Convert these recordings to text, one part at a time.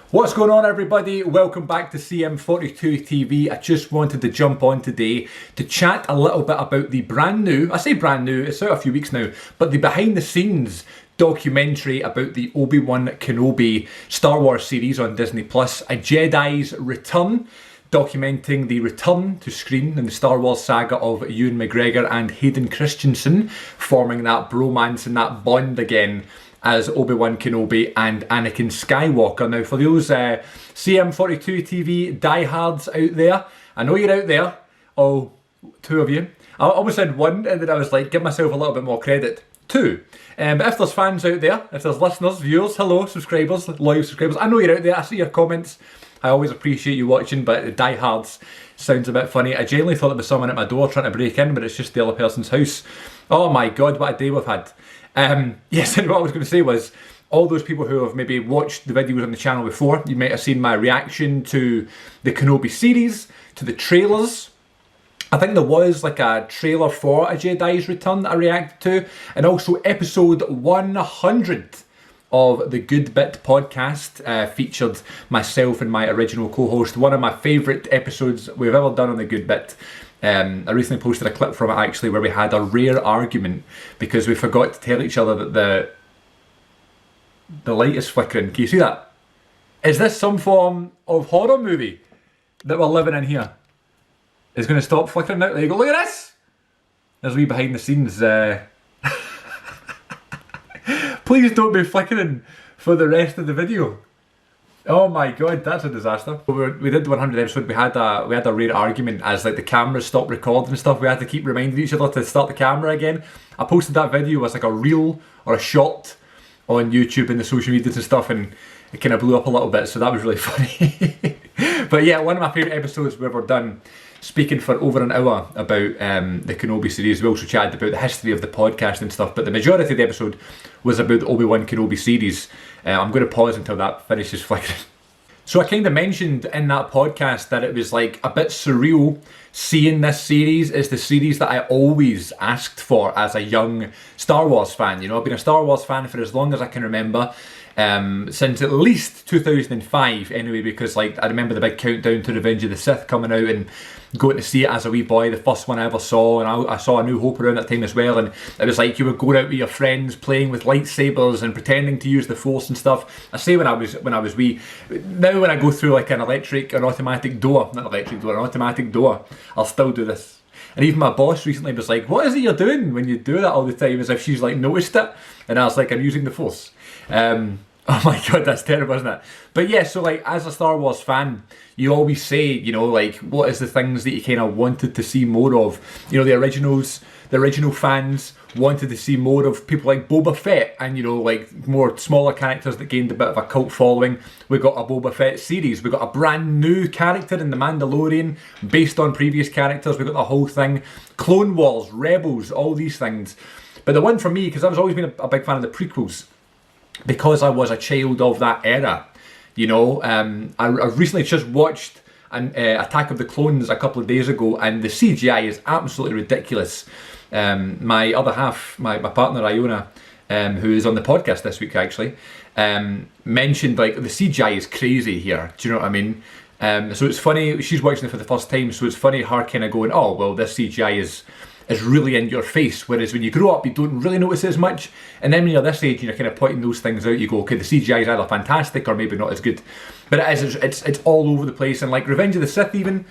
What's going on, everybody? Welcome back to CM42 TV. I just wanted to jump on today to chat a little bit about the brand new, I say brand new, it's out a few weeks now, but the behind the scenes documentary about the Obi-Wan Kenobi Star Wars series on Disney Plus, A Jedi's Return, documenting the return to screen in the Star Wars saga of Ewan McGregor and Hayden Christensen, forming that bromance and that bond again as Obi-Wan Kenobi and Anakin Skywalker. Now, for those CM42 TV diehards out there, I know you're out there, oh, two of you. I almost said one, and then I was like, give myself a little bit more credit. Two. But if there's fans out there, if there's listeners, viewers, hello, subscribers, loyal subscribers, I know you're out there, I see your comments. I always appreciate you watching, but the diehards sounds a bit funny. I genuinely thought there was someone at my door trying to break in, but it's just the other person's house. Oh my god, what a day we've had. Yes, and what I was going to say was, all those people who have maybe watched the videos on the channel before, you might have seen my reaction to the Kenobi series, to the trailers. I think there was like a trailer for A Jedi's Return that I reacted to, and also episode 100 of the Good Bit podcast featured myself and my original co-host. One of my favourite episodes we've ever done on the Good Bit. I recently posted a clip from it actually where we had a rare argument because we forgot to tell each other that the light is flickering. Can you see that? Is this some form of horror movie that we're living in here? It's going to stop flickering now. There you go, look at this! There's a wee behind the scenes. Please don't be flickering for the rest of the video. Oh my god, that's a disaster. We did the 100 episode, we had a rare argument as like the cameras stopped recording and stuff. We had to keep reminding each other to start the camera again. I posted that video as like a reel or a short on YouTube and the social medias and stuff, and it kind of blew up a little bit, so that was really funny. But yeah, one of my favourite episodes we've ever done, speaking for over an hour about the Kenobi series. We also chatted about the history of the podcast and stuff, but the majority of the episode was about the Obi-Wan Kenobi series. I'm going to pause until that finishes flickering. So I kind of mentioned in that podcast that it was like a bit surreal seeing this series. It's the series that I always asked for as a young Star Wars fan. You know, I've been a Star Wars fan for as long as I can remember. Since at least 2005 anyway, because like I remember the big countdown to Revenge of the Sith coming out and going to see it as a wee boy, the first one I ever saw, and I saw A New Hope around that time as well, and it was like you would go out with your friends playing with lightsabers and pretending to use the Force and stuff. I say when I was wee. Now when I go through like an automatic door, I'll still do this. And even my boss recently was like, what is it you're doing when you do that all the time, as if she's like noticed it, and I was like, I'm using the Force. Oh my god, that's terrible, isn't it? But yeah, so like as a Star Wars fan, you always say, you know, like what is the things that you kind of wanted to see more of? You know, the original fans wanted to see more of people like Boba Fett and, you know, like more smaller characters that gained a bit of a cult following. We got a Boba Fett series. We got a brand new character in The Mandalorian based on previous characters. We got the whole thing. Clone Wars, Rebels, all these things. But the one for me, because I've always been a big fan of the prequels, because I was a child of that era, you know, I recently just watched Attack of the Clones a couple of days ago, and the CGI is absolutely ridiculous. My other half, my partner Iona, who is on the podcast this week actually, mentioned like the CGI is crazy here. Do you know what I mean? So it's funny, she's watching it for the first time, so it's funny her kind of going, oh well, this CGI is really in your face, whereas when you grow up you don't really notice it as much, and then when you're this age and you're kind of pointing those things out, you go, okay, the CGI is either fantastic or maybe not as good. But it's all over the place, and like Revenge of the Sith even,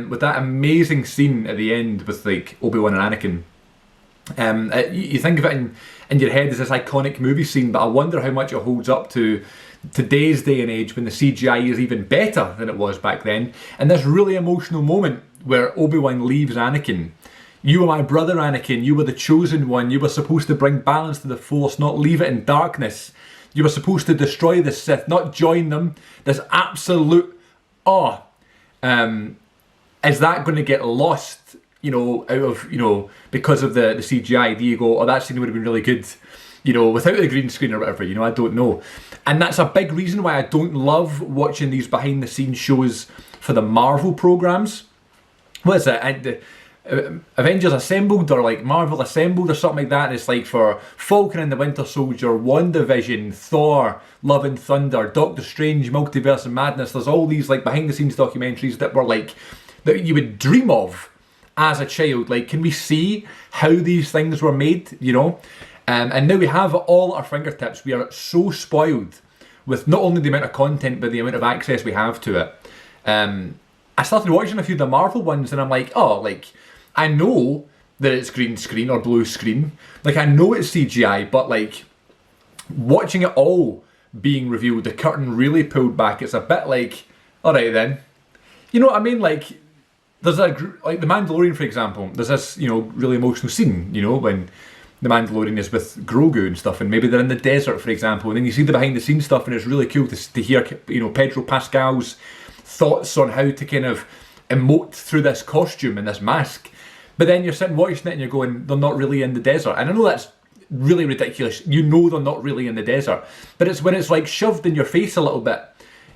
with that amazing scene at the end with like Obi-Wan and Anakin, you think of it in your head as this iconic movie scene, but I wonder how much it holds up to today's day and age when the CGI is even better than it was back then. And this really emotional moment where Obi-Wan leaves Anakin. You were my brother, Anakin. You were the chosen one. You were supposed to bring balance to the Force, not leave it in darkness. You were supposed to destroy the Sith, not join them. This absolute awe. Is that going to get lost, you know, out of, you know, because of the CGI? Do you go, oh, that scene would have been really good, you know, without the green screen or whatever, you know, I don't know. And that's a big reason why I don't love watching these behind the scenes shows for the Marvel programs. What is it? Avengers Assembled or like Marvel Assembled or something like that. And it's like for Falcon and the Winter Soldier, WandaVision, Thor, Love and Thunder, Doctor Strange, Multiverse of Madness. There's all these like behind the scenes documentaries that were like, that you would dream of as a child. Like, can we see how these things were made, you know? And now we have it all at our fingertips. We are so spoiled with not only the amount of content, but the amount of access we have to it. I started watching a few of the Marvel ones and I'm like, oh, like, I know that it's green screen or blue screen. Like, I know it's CGI, but like, watching it all being revealed, the curtain really pulled back, it's a bit like, alright then. You know what I mean? Like, there's like The Mandalorian, for example, there's this, you know, really emotional scene, you know, when the Mandalorian is with Grogu and stuff, and maybe they're in the desert, for example, and then you see the behind the scenes stuff, and it's really cool to hear, you know, Pedro Pascal's thoughts on how to kind of emote through this costume and this mask. But then you're sitting watching it and you're going, they're not really in the desert. And I know that's really ridiculous. You know they're not really in the desert. But it's when it's like shoved in your face a little bit,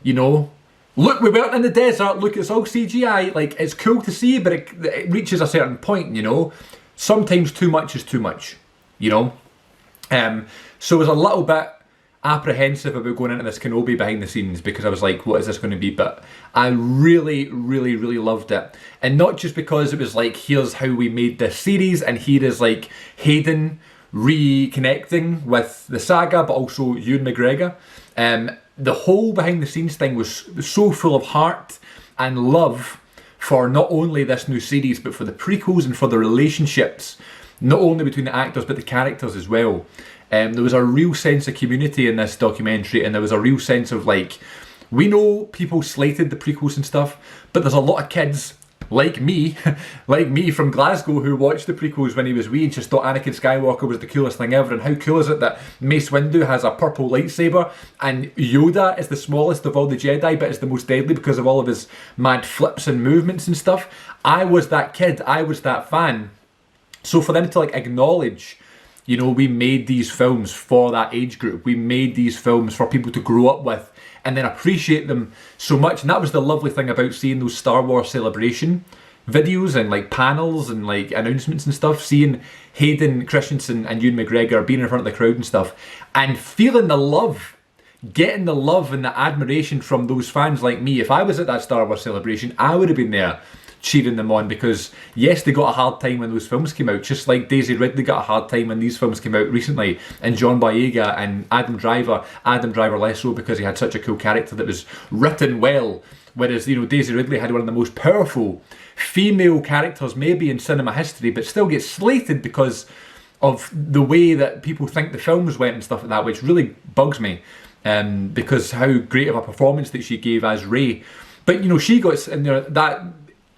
you know. Look, we weren't in the desert. Look, it's all CGI. Like, it's cool to see, but it reaches a certain point, you know. Sometimes too much is too much, you know. So I was a little bit apprehensive about going into this Kenobi behind the scenes because I was like, what is this going to be? But I really, really, really loved it. And not just because it was like, here's how we made this series, and here is like Hayden reconnecting with the saga, but also Ewan McGregor. The whole behind the scenes thing was so full of heart and love for not only this new series, but for the prequels and for the relationships, not only between the actors, but the characters as well. There was a real sense of community in this documentary, and there was a real sense of like, we know people slated the prequels and stuff, but there's a lot of kids like me, from Glasgow, who watched the prequels when he was wee and just thought Anakin Skywalker was the coolest thing ever. And how cool is it that Mace Windu has a purple lightsaber and Yoda is the smallest of all the Jedi, but is the most deadly because of all of his mad flips and movements and stuff. I was that kid, I was that fan. So for them to like acknowledge, you know, we made these films for that age group. We made these films for people to grow up with and then appreciate them so much. And that was the lovely thing about seeing those Star Wars Celebration videos and like panels and like announcements and stuff. Seeing Hayden Christensen and Ewan McGregor being in front of the crowd and stuff. And feeling the love. Getting the love and the admiration from those fans like me. If I was at that Star Wars Celebration, I would have been there cheering them on, because yes, they got a hard time when those films came out, just like Daisy Ridley got a hard time when these films came out recently, and John Boyega and Adam Driver less so because he had such a cool character that was written well, whereas, you know, Daisy Ridley had one of the most powerful female characters maybe in cinema history, but still gets slated because of the way that people think the films went and stuff like that, which really bugs me, because how great of a performance that she gave as Rey. But, you know, she got, you know, that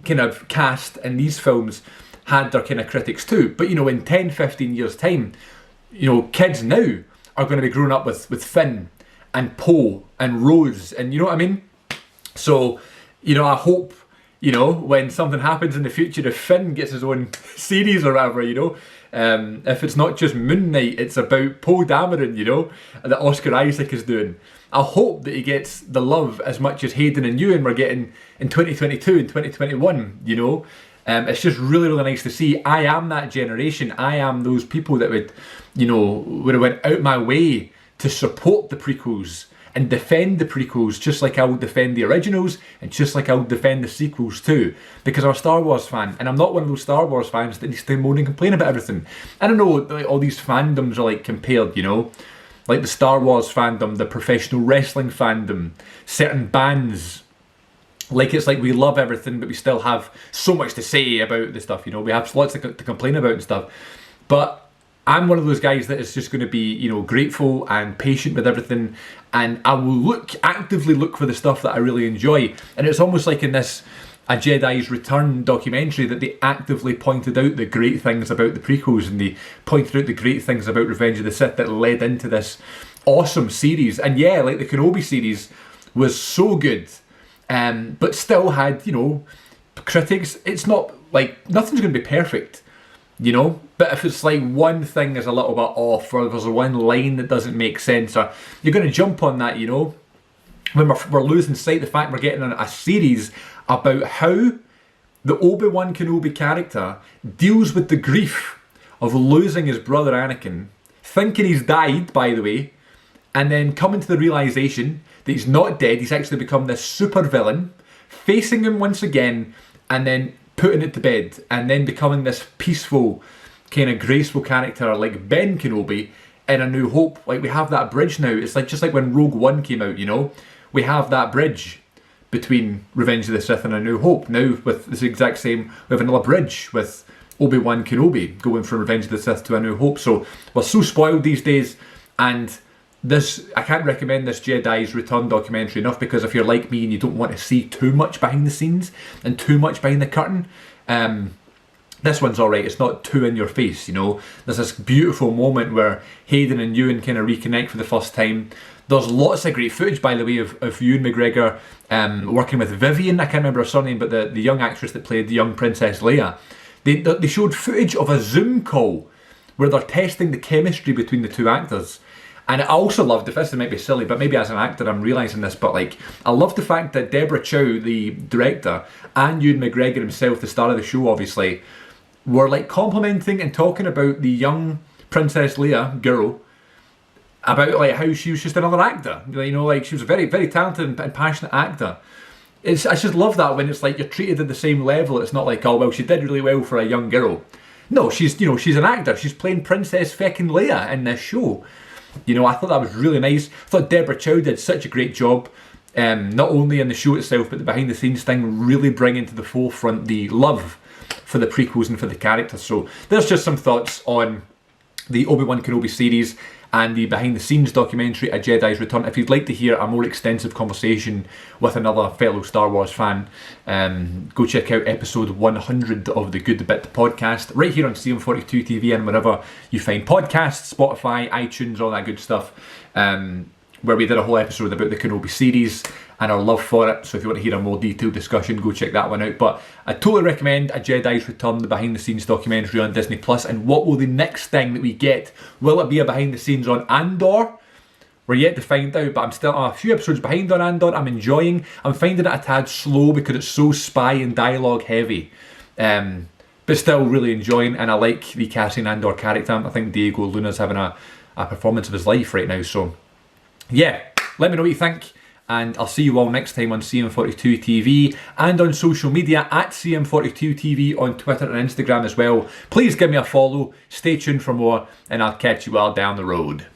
kind of cast in these films had their kind of critics too. But, you know, in 10, 15 years time, you know, kids now are going to be growing up with Finn and Poe and Rose, and you know what I mean? So, you know, I hope, you know, when something happens in the future, if Finn gets his own series or whatever, you know, if it's not just Moon Knight, it's about Poe Dameron, you know, that Oscar Isaac is doing. I hope that he gets the love as much as Hayden and Ewan were getting in 2022 and 2021, you know. It's just really, really nice to see. I am that generation. I am those people that would, you know, would have went out my way to support the prequels and defend the prequels, just like I would defend the originals and just like I would defend the sequels too, because I'm a Star Wars fan, and I'm not one of those Star Wars fans that needs to moan and complain about everything. I don't know, like, all these fandoms are like compared, you know, like the Star Wars fandom, the professional wrestling fandom, certain bands. Like, it's like we love everything, but we still have so much to say about the stuff, you know. We have lots to complain about and stuff. But I'm one of those guys that is just going to be, you know, grateful and patient with everything. And I will actively look for the stuff that I really enjoy. And it's almost like in this A Jedi's Return documentary that they actively pointed out the great things about the prequels, and they pointed out the great things about Revenge of the Sith that led into this awesome series. And yeah, like the Kenobi series was so good, but still had, you know, critics. It's not like, nothing's going to be perfect, you know, but if it's like one thing is a little bit off, or there's one line that doesn't make sense, or you're going to jump on that, you know. When we're losing sight of the fact we're getting a series about how the Obi-Wan Kenobi character deals with the grief of losing his brother Anakin, thinking he's died, by the way, and then coming to the realisation that he's not dead, he's actually become this super villain, facing him once again, and then putting it to bed, and then becoming this peaceful, kind of graceful character like Ben Kenobi in A New Hope. Like, we have that bridge now. It's like just like when Rogue One came out, you know? We have that bridge between Revenge of the Sith and A New Hope. Now, with this exact same, we have another bridge with Obi-Wan Kenobi going from Revenge of the Sith to A New Hope. So, we're so spoiled these days, and this, I can't recommend this Jedi's Return documentary enough, because if you're like me and you don't want to see too much behind the scenes and too much behind the curtain, this one's alright. It's not too in your face, you know. There's this beautiful moment where Hayden and Ewan kind of reconnect for the first time. There's lots of great footage, by the way, of Ewan McGregor working with Vivian. I can't remember her surname, but the young actress that played the young Princess Leia. They showed footage of a Zoom call where they're testing the chemistry between the two actors. And I also loved, if this might be silly, but maybe as an actor I'm realising this, but like, I love the fact that Deborah Chow, the director, and Ewan McGregor himself, the star of the show obviously, were like complimenting and talking about the young Princess Leia girl, about like how she was just another actor. You know, like she was a very, very talented and passionate actor. I just love that when it's like you're treated at the same level. It's not like, oh well, she did really well for a young girl. No, she's an actor. She's playing Princess feckin' Leia in this show. You know, I thought that was really nice. I thought Deborah Chow did such a great job, not only in the show itself, but the behind the scenes thing, really bringing to the forefront the love for the prequels and for the characters. So there's just some thoughts on the Obi-Wan Kenobi series and the behind the scenes documentary A Jedi's Return. If you'd like to hear a more extensive conversation with another fellow Star Wars fan, go check out episode 100 of the Good Bit podcast, right here on CM42 TV and wherever you find podcasts, Spotify, iTunes, all that good stuff, where we did a whole episode about the Kenobi series and our love for it. So if you want to hear a more detailed discussion, go check that one out. But I totally recommend A Jedi's Return, the behind the scenes documentary on Disney Plus. And what will the next thing that we get? Will it be a behind the scenes on Andor? We're yet to find out, but I'm still a few episodes behind on Andor. I'm finding it a tad slow because it's so spy and dialogue heavy. But still really enjoying, and I like the Cassian Andor character. I think Diego Luna's having a performance of his life right now. So yeah, let me know what you think, and I'll see you all next time on CM42 TV and on social media at CM42 TV on Twitter and Instagram as well. Please give me a follow, stay tuned for more, and I'll catch you all down the road.